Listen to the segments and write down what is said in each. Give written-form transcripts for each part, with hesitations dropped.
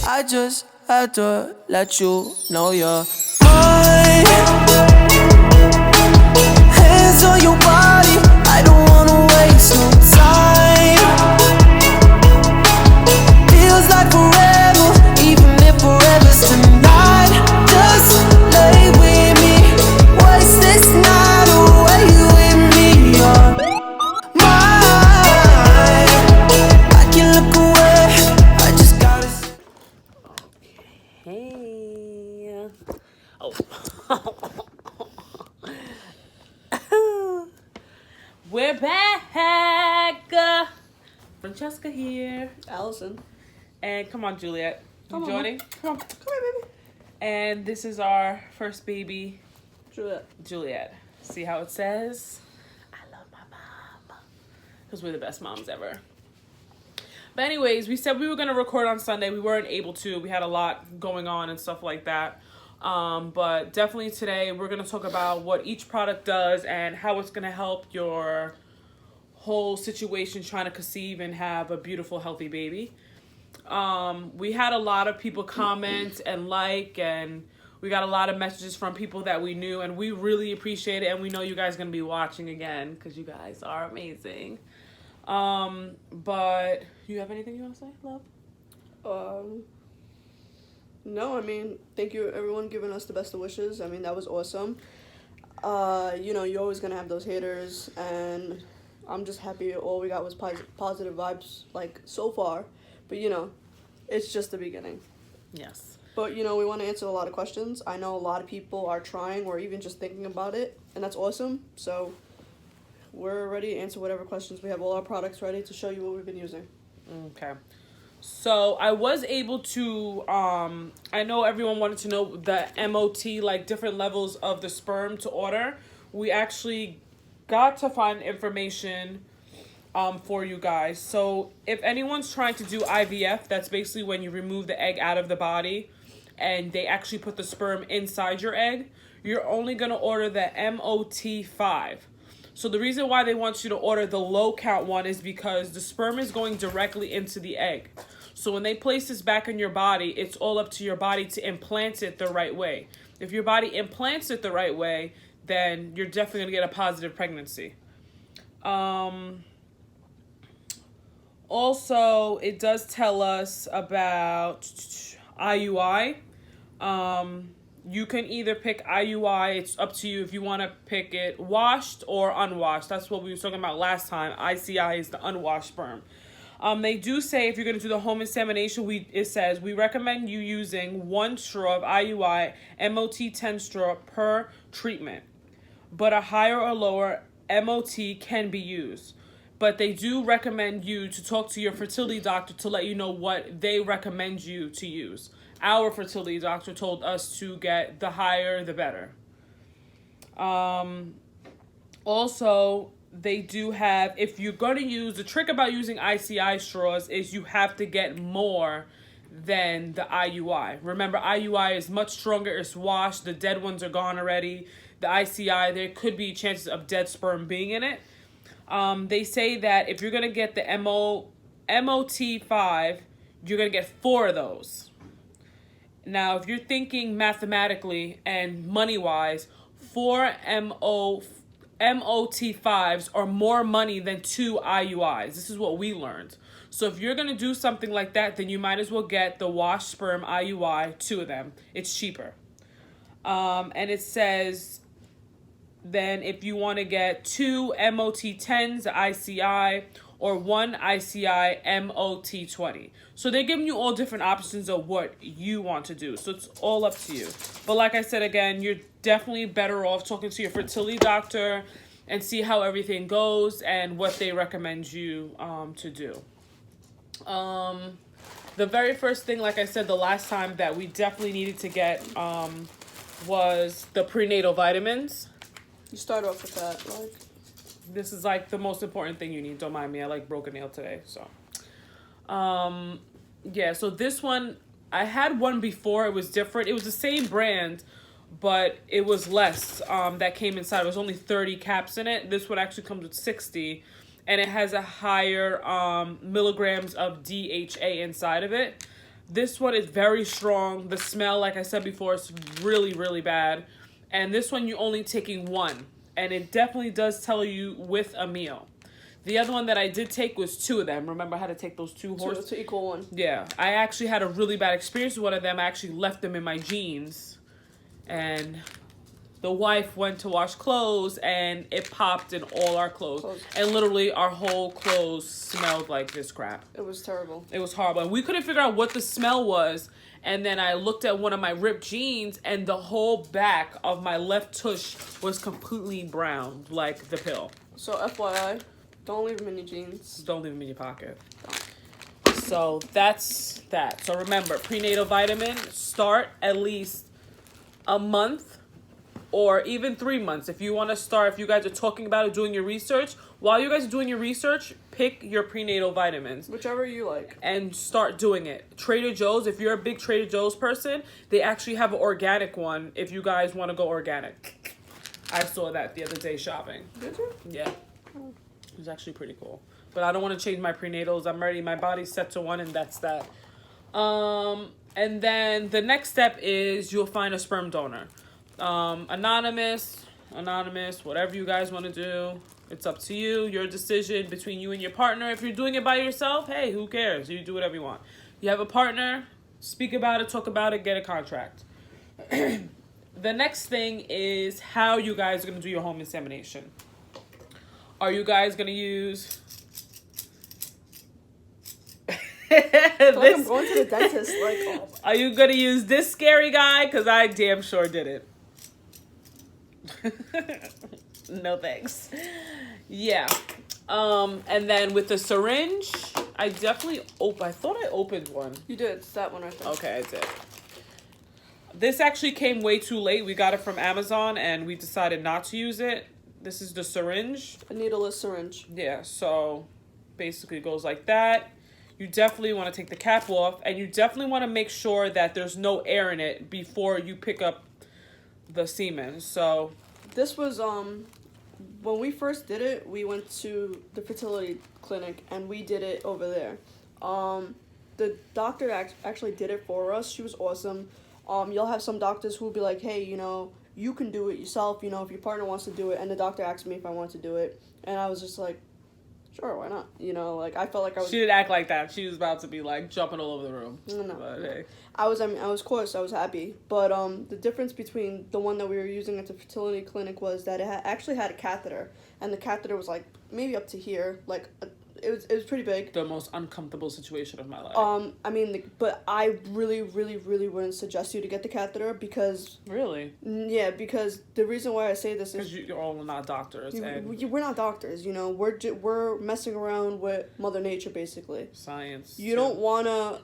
I just had to let you know you're mine. Hands on your body, I don't wanna waste no time. Feels like forever, even if forever's tonight. Just lay with me, waste this night away with me. You're mine. I can look away, I just gotta see. Hey. Oh. We're back. Francesca here. Alison. And come on, Juliet. You joining? Come here, baby. And this is our first baby, Juliet. See how it says? I love my mom. Because we're the best moms ever. But anyways, we said we were going to record on Sunday. We weren't able to. We had a lot going on and stuff like that. But definitely today we're going to talk about what each product does and how it's going to help your whole situation trying to conceive and have a beautiful, healthy baby. We had a lot of people comment and and we got a lot of messages from people that we knew, and we really appreciate it. And we know you guys are going to be watching again because you guys are amazing. But you have anything you want to say, love? No, I mean, thank you everyone giving us the best of wishes. I mean, that was awesome. You know, you're always gonna have those haters, and I'm just happy all we got was positive vibes, like, so far. But, you know, it's just the beginning. Yes. But, you know, we want to answer a lot of questions. I know a lot of people are trying or even just thinking about it, and that's awesome. So we're ready to answer whatever questions. We have all our products ready to show you what we've been using. Okay. So I was able to, I know everyone wanted to know the MOT, like different levels of the sperm to order. We actually got to find information for you guys. So if anyone's trying to do IVF, that's basically when you remove the egg out of the body and they actually put the sperm inside your egg, you're only going to order the MOT5. So the reason why they want you to order the low count one is because the sperm is going directly into the egg. So when they place this back in your body, it's all up to your body to implant it the right way. If your body implants it the right way, then you're definitely going to get a positive pregnancy. Also, it does tell us about IUI. You can either pick IUI. It's up to you if you want to pick it washed or unwashed. That's what we were talking about last time. ICI is the unwashed sperm. They do say if you're going to do the home insemination, it says we recommend you using 1 straw of IUI MOT10 straw per treatment. But a higher or lower MOT can be used. But they do recommend you to talk to your fertility doctor to let you know what they recommend you to use. Our fertility doctor told us to get the higher, the better. Also, they do have, if you're going to use, the trick about using ICI straws is you have to get more than the IUI. Remember, IUI is much stronger. It's washed. The dead ones are gone already. The ICI, there could be chances of dead sperm being in it. They say that if you're going to get the MOT5, you're going to get 4 of those. Now, if you're thinking mathematically and money-wise, 4 MOT5s are more money than 2 IUIs. This is what we learned. So if you're going to do something like that, then you might as well get the washed sperm IUI, 2 of them. It's cheaper. And it says then if you want to get 2 MOT10s, the ICI, or 1 ICI MOT20. So they're giving you all different options of what you want to do. So it's all up to you. But like I said, again, you're definitely better off talking to your fertility doctor and see how everything goes and what they recommend you to do. The very first thing, like I said, the last time that we definitely needed to get was the prenatal vitamins. You start off with that, like... This is like the most important thing you need. Don't mind me. I like broke a nail today. So, yeah. So this one, I had one before. It was different. It was the same brand, but it was less that came inside. It was only 30 caps in it. This one actually comes with 60, and it has a higher milligrams of DHA inside of it. This one is very strong. The smell, like I said before, is really, really bad. And this one, you're only taking one. And it definitely does tell you with a meal. The other one that I did take was 2 of them. Remember, I had to take those 2 horses? To equal one. Yeah. I actually had a really bad experience with one of them. I actually left them in my jeans. And the wife went to wash clothes, and it popped in all our clothes. And literally, our whole clothes smelled like this crap. It was terrible. It was horrible. And we couldn't figure out what the smell was. And then I looked at one of my ripped jeans, and the whole back of my left tush was completely brown, like the pill. So FYI, don't leave them in your jeans. Don't leave them in your pocket. So that's that. So remember, prenatal vitamin, start at least a month or even 3 months. If you want to start, if you guys are talking about it, doing your research, while you guys are doing your research, pick your prenatal vitamins. Whichever you like. And start doing it. Trader Joe's, if you're a big Trader Joe's person, they actually have an organic one if you guys want to go organic. I saw that the other day shopping. Did you? Yeah. It was actually pretty cool. But I don't want to change my prenatals. I'm ready. My body's set to one, and that's that. And then the next step is you'll find a sperm donor. Anonymous, whatever you guys want to do. It's up to you. Your decision between you and your partner. If you're doing it by yourself, hey, who cares? You do whatever you want. You have a partner, speak about it, talk about it, get a contract. The next thing is how you guys are going to do your home insemination. Are you guys going to use... I'm going to the dentist. Like, oh. Are you going to use this scary guy? Because I damn sure did it. No thanks. Yeah. And then with the syringe, I definitely I thought I opened one. You did. It's that one right there. Okay, I did. This actually came way too late. We got it from Amazon and we decided not to use it. This is the syringe. A needleless syringe. Yeah, so basically it goes like that. You definitely want to take the cap off, and you definitely want to make sure that there's no air in it before you pick up the semen. So this was when we first did it, we went to the fertility clinic and we did it over there. The doctor actually did it for us. She was awesome. You'll have some doctors who will be like, hey, you know, you can do it yourself, you know, if your partner wants to do it. And the doctor asked me if I wanted to do it, and I was just like, sure, why not? You know, like, I felt like I was... She didn't act like that. She was about to be, like, jumping all over the room. No. But, hey. I was of course, I was happy. But the difference between the one that we were using at the fertility clinic was that it actually had a catheter. And the catheter was, like, maybe up to here. Like, it was pretty big. The most uncomfortable situation of my life. I mean, but I really, really, really wouldn't suggest you to get the catheter because... Really? Yeah, because the reason why I say this is... Because you're all not doctors. We're not doctors, you know. We're messing around with Mother Nature, basically. Science. You don't wanna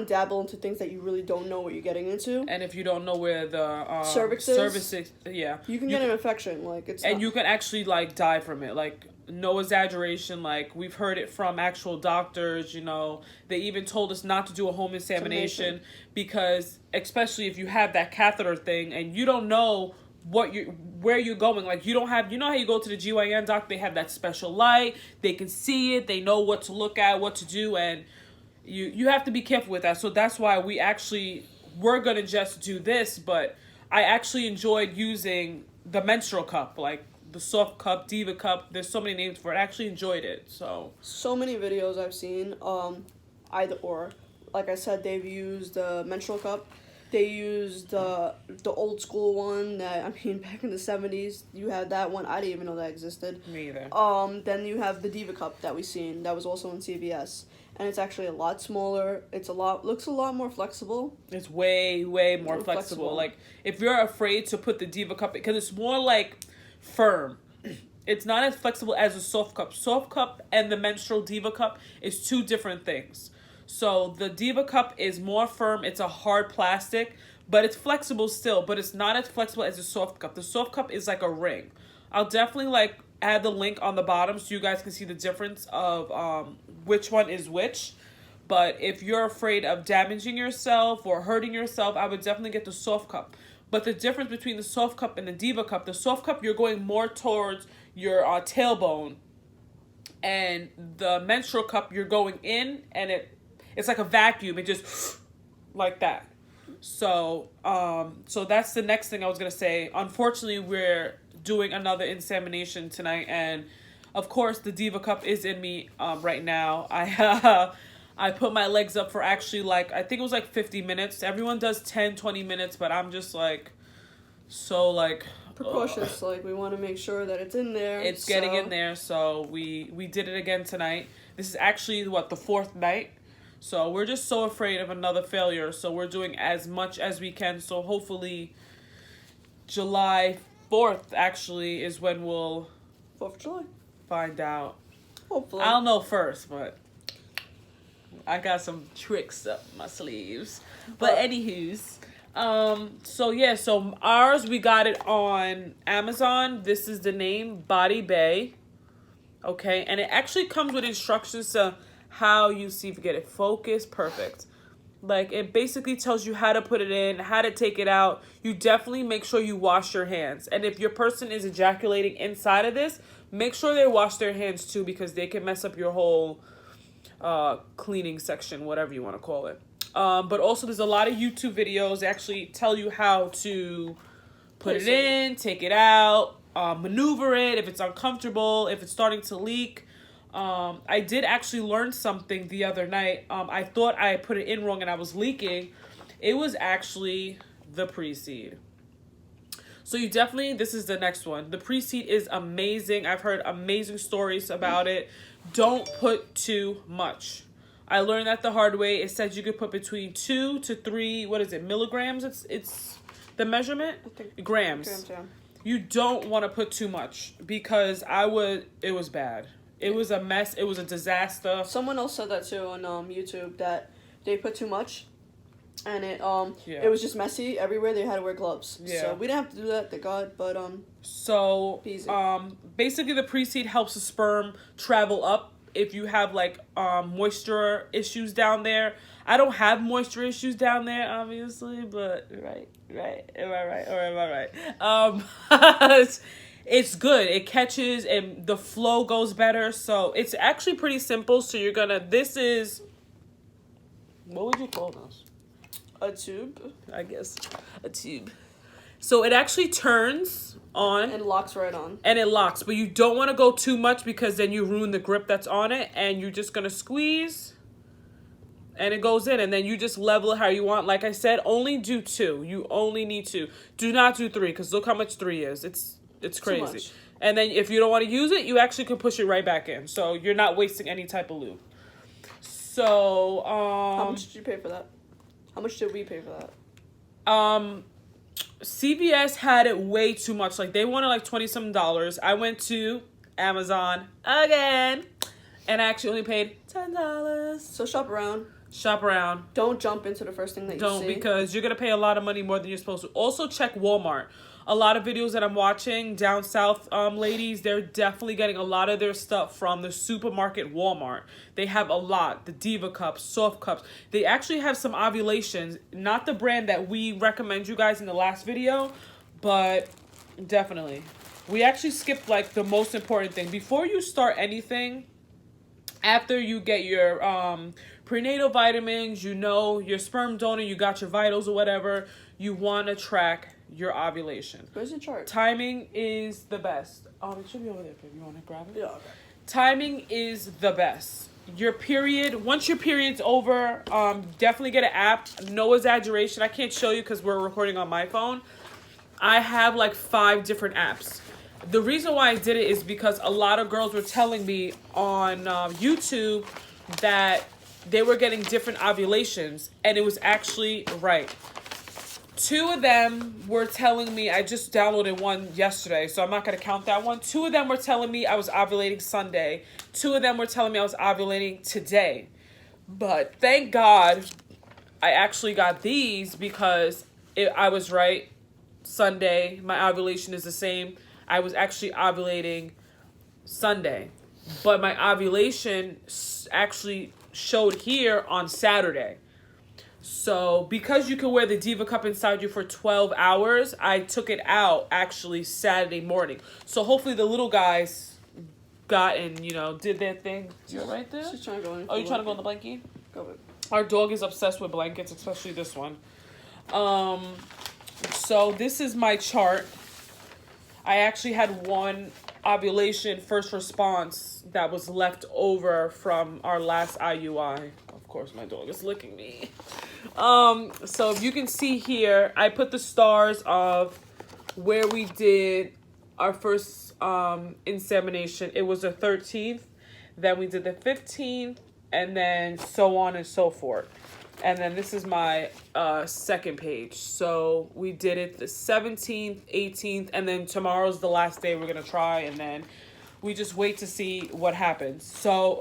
dabble into things that you really don't know what you're getting into. And if you don't know where the cervix is, yeah, you can get an infection. Like you can actually like die from it. Like, no exaggeration. Like, we've heard it from actual doctors. You know, they even told us not to do a home insemination because, especially if you have that catheter thing and you don't know where you're going. Like, you don't have, you know how you go to the GYN doc, they have that special light, they can see it, they know what to look at, what to do, and you have to be careful with that. So that's why we're gonna just do this. But I actually enjoyed using the menstrual cup, like the soft cup, diva cup. There's so many names for it. I actually enjoyed it. So many videos I've seen, either or. Like I said, they've used the menstrual cup. They used the old school one that, I mean, back in the 70s, you had that one. I didn't even know that existed. Me either. Then you have the Diva Cup that we seen. That was also in CVS. And it's actually a lot smaller. Looks a lot more flexible. It's way, way more flexible. Like, if you're afraid to put the Diva Cup, because it's more like firm. It's not as flexible as a soft cup. Soft cup and the menstrual Diva Cup is 2 different things. So the Diva Cup is more firm. It's a hard plastic, but it's flexible still, but it's not as flexible as a soft cup. The soft cup is like a ring. I'll definitely like add the link on the bottom so you guys can see the difference of which one is which. But if you're afraid of damaging yourself or hurting yourself, I would definitely get the soft cup. But the difference between the soft cup and the Diva Cup, the soft cup, you're going more towards your tailbone. And the menstrual cup, you're going in and it it's like a vacuum. It just like that. So so that's the next thing I was gonna say. Unfortunately, we're doing another insemination tonight, and of course the Diva Cup is in me right now. I put my legs up for actually like, I think it was like 50 minutes. Everyone does 10, 20 minutes, but I'm just like so like precautious. Like, we want to make sure that it's in there. It's getting in there. So we did it again tonight. This is actually the fourth night. So we're just so afraid of another failure. So we're doing as much as we can. So hopefully July 4th actually is when we'll 4th of July. Find out. Hopefully. I'll know first, but I got some tricks up my sleeves. But anywho's, so yeah, so ours, we got it on Amazon. This is the name, Body Bay. Okay, and it actually comes with instructions to how you see if you get it focused. Perfect. Like, it basically tells you how to put it in, how to take it out. You definitely make sure you wash your hands. And if your person is ejaculating inside of this, make sure they wash their hands too, because they can mess up your whole cleaning section, whatever you want to call it. But also there's a lot of YouTube videos that actually tell you how to put it in, take it out, maneuver it if it's uncomfortable, if it's starting to leak. I did actually learn something the other night. I thought I put it in wrong and I was leaking. It was actually the pre-seed. So you definitely, this is the next one. The pre-seed is amazing. I've heard amazing stories about it. Don't put too much. I learned that the hard way. It says you could put between 2 to 3, milligrams? It's the measurement? I think grams. Yeah. You don't want to put too much, because it was bad. It was a mess. It was a disaster. Someone else said that too on YouTube, that they put too much, and it was just messy everywhere. They had to wear gloves. Yeah. So we didn't have to do that, thank God. But so easy. Basically the pre-seed helps the sperm travel up if you have like moisture issues down there. I don't have moisture issues down there, obviously, but right. Am I right or am I right? It's good. It catches and the flow goes better. So it's actually pretty simple. So you're gonna, this is, what would you call this? A tube? I guess. A tube. So it actually turns on. And locks right on. And it locks. But you don't want to go too much, because then you ruin the grip that's on it. And you're just going to squeeze. And it goes in. And then you just level it how you want. Like I said, only do 2. You only need 2. Do not do 3, because look how much 3 is. It's crazy. And then if you don't want to use it, you actually can push it right back in. So you're not wasting any type of lube. So how much did you pay for that? How much did we pay for that? CVS had it way too much. Like, they wanted like $20-some. I went to Amazon again, and I actually only paid $10. So shop around. Shop around. Don't jump into the first thing that you see. Don't, because you're going to pay a lot of money more than you're supposed to. Also, check Walmart. A lot of videos that I'm watching down south, ladies, they're definitely getting a lot of their stuff from the supermarket Walmart. They have a lot. The Diva Cups, Soft Cups. They actually have some ovulations. Not the brand that we recommend you guys in the last video, but definitely. We actually skipped like the most important thing. Before you start anything, after you get your prenatal vitamins, you know, your sperm donor, you got your vitals or whatever, you want to track your ovulation. Where's the chart? Timing is the best. It should be over there, babe. You want to grab it? Yeah, okay. Timing is the best. Your period, once your period's over, definitely get an app. No exaggeration. I can't show you because we're recording on my phone. I have like 5 different apps. The reason why I did it is because a lot of girls were telling me on YouTube that they were getting different ovulations, and it was actually right. 2 of them were telling me, I just downloaded one yesterday, so I'm not going to count that one. 2 of them were telling me I was ovulating Sunday. 2 of them were telling me I was ovulating today. But thank God I actually got these, because I was right. Sunday, my ovulation is the same. I was actually ovulating Sunday. But my ovulation actually showed here on Saturday. So because you can wear the Diva Cup inside you for 12 hours, I took it out actually Saturday morning. So hopefully the little guys got and, you know, did their thing. You're right there? She's trying to go in. Oh, you trying to go in the blankie? Go ahead. Our dog is obsessed with blankets, especially this one. So this is my chart. I actually had one ovulation first response that was left over from our last IUI. Of course, my dog is licking me. So if you can see here, I put the stars of where we did our first insemination. It was the 13th, then we did the 15th, and then so on and so forth. And then this is my second page. So we did it the 17th, 18th, and then tomorrow's the last day we're going to try. And then we just wait to see what happens. So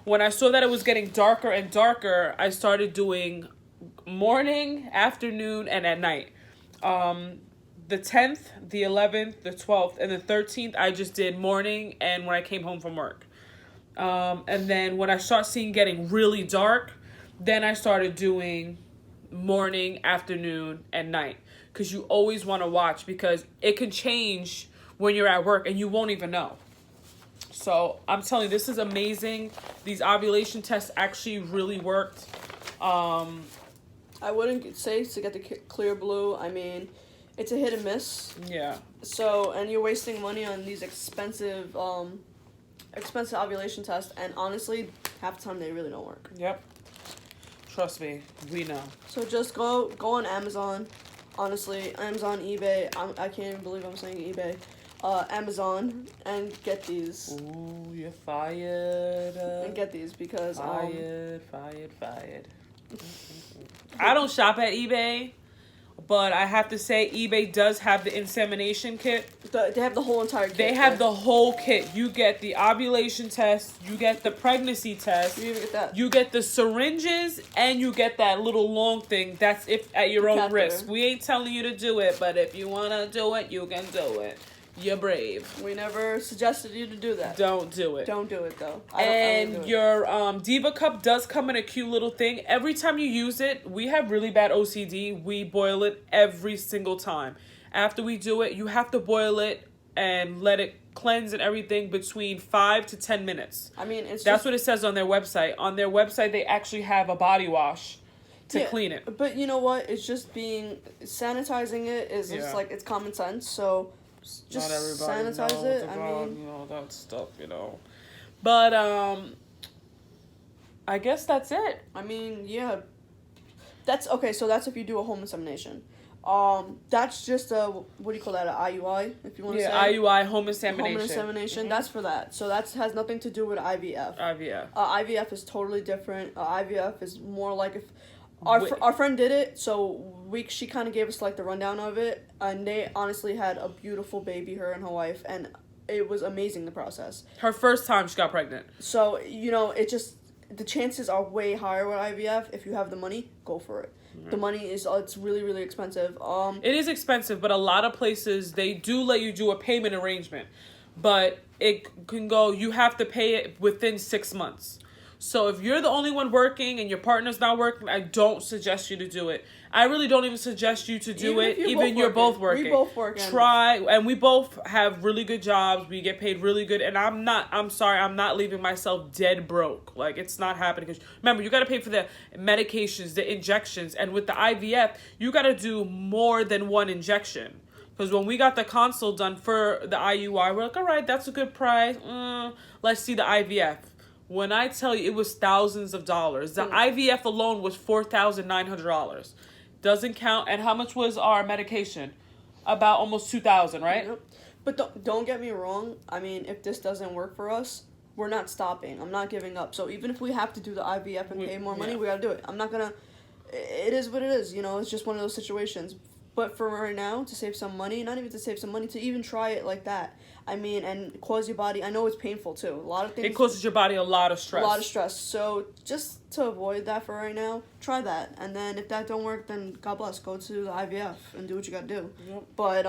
when I saw that it was getting darker and darker, I started doing morning, afternoon, and at night. The 10th, the 11th, the 12th, and the 13th, I just did morning and when I came home from work. And then when I start seeing getting really dark, then I started doing morning, afternoon, and night. Because you always want to watch because it can change when you're at work and you won't even know. So I'm telling you, this is amazing. These ovulation tests actually really worked. I wouldn't say to get the clear blue. I mean, it's a hit and miss. Yeah. So, and you're wasting money on these expensive ovulation tests. And honestly, half the time they really don't work. Yep. Trust me, we know. So just go on Amazon. Honestly, Amazon, eBay. I can't even believe I'm saying eBay. Amazon, and get these. Ooh, you're fired. And get these because fired. I don't shop at eBay, but I have to say eBay does have the insemination kit. They have the whole entire kit. They have the whole kit. You get the ovulation test, you get the pregnancy test, you even get that. You get the syringes, and you get that little long thing. That's if at your own risk. We ain't telling you to do it, but if you want to do it, you can do it. You're brave. We never suggested you to do that. Don't do it. Don't do it, though. And your Diva Cup does come in a cute little thing. Every time you use it, we have really bad OCD. We boil it every single time. After we do it, you have to boil it and let it cleanse and everything between 5 to 10 minutes. I mean, that's what it says on their website. On their website, they actually have a body wash to clean it. But you know what? It's just sanitizing it is just like, it's common sense. So just not everybody sanitize knows it. about, I mean, that stuff, But I guess that's it. I mean, yeah. That's okay. So that's if you do a home insemination. That's just a, what do you call that? An IUI, if you want to say. Yeah, IUI, home insemination. Home insemination. That's for that. So that has nothing to do with IVF. IVF is totally different. IVF is more like if our friend did it, so she kind of gave us like the rundown of it, and they honestly had a beautiful baby, her and her wife, and it was amazing, the process. Her first time she got pregnant. So, it just, the chances are way higher with IVF. If you have the money, go for it. The money it's really, really expensive. It is expensive, but a lot of places, they do let you do a payment arrangement, but it can go, you have to pay it within 6 months. So if you're the only one working and your partner's not working, I don't suggest you to do it. I really don't even suggest you to do it, even you're both working. We both work. Try, and we both have really good jobs. We get paid really good, and I'm not leaving myself dead broke. Like, it's not happening. Because remember, you got to pay for the medications, the injections, and with the IVF, you got to do more than one injection. Because when we got the consult done for the IUI, we're like, all right, that's a good price. Let's see the IVF. When I tell you it was thousands of dollars, the IVF alone was $4,900. Doesn't count. And how much was our medication? About almost $2,000, right? Yep. But don't get me wrong. I mean, if this doesn't work for us, we're not stopping. I'm not giving up. So even if we have to do the IVF and pay more money, we gotta do it. I'm not gonna. It is what it is. It's just one of those situations. But for right now, to save some money, not even to save some money, to even try it like that. I mean, and cause your body, I know it's painful too. A lot of things. It causes your body a lot of stress. So just to avoid that for right now, try that. And then if that don't work, then God bless. Go to the IVF and do what you gotta do. Yep. But,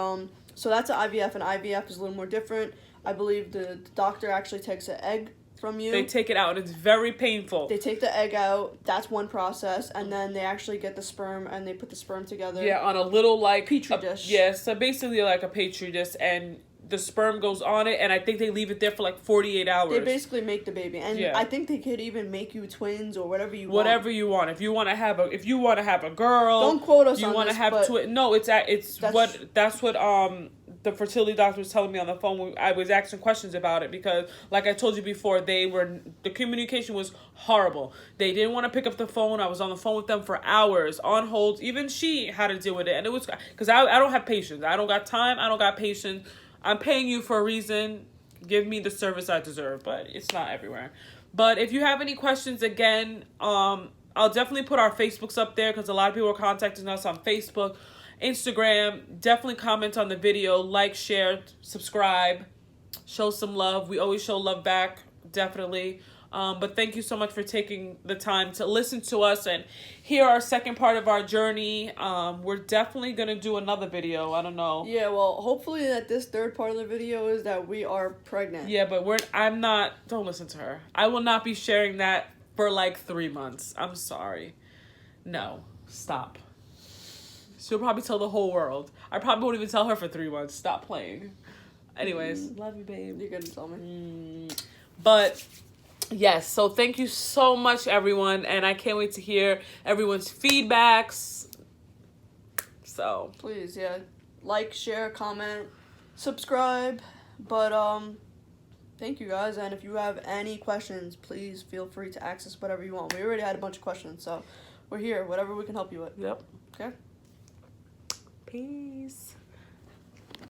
so that's an IVF, and IVF is a little more different. I believe the doctor actually takes an egg from you. They take it out. It's very painful. They take the egg out. That's one process. And then they actually get the sperm, and they put the sperm together. Yeah, on a little, like... Petri dish. So basically like a Petri dish, and the sperm goes on it, and I think they leave it there for like 48 hours. They basically make the baby, and Yeah. I think they could even make you twins or whatever you Whatever want. you want. If you want to have a girl, Don't quote us you on want to this, have but twin. No, that's what the fertility doctor was telling me on the phone when I was asking questions about it, because like I told you before, the communication was horrible. They didn't want to pick up the phone. I was on the phone with them for hours on hold. Even she had to deal with it, and it was because I don't have patience. I don't got time. I don't got patience. I'm paying you for a reason. Give me the service I deserve, but it's not everywhere. But if you have any questions, again, I'll definitely put our Facebooks up there, because a lot of people are contacting us on Facebook, Instagram. Definitely comment on the video, like, share, subscribe, show some love. We always show love back, definitely. But thank you so much for taking the time to listen to us and hear our second part of our journey. We're definitely going to do another video. I don't know. Yeah, well, hopefully that this third part of the video is that we are pregnant. Yeah, but don't listen to her. I will not be sharing that for like 3 months. I'm sorry. No, stop. She'll probably tell the whole world. I probably won't even tell her for 3 months. Stop playing. Anyways, love you, babe. You're gonna tell me. But yes, so thank you so much, everyone, and I can't wait to hear everyone's feedbacks. So Please, yeah, like, share, comment, subscribe. But thank you guys, and if you have any questions, please feel free to ask us whatever you want. We already had a bunch of questions, so we're here. Whatever we can help you with. yep. Okay. Peace.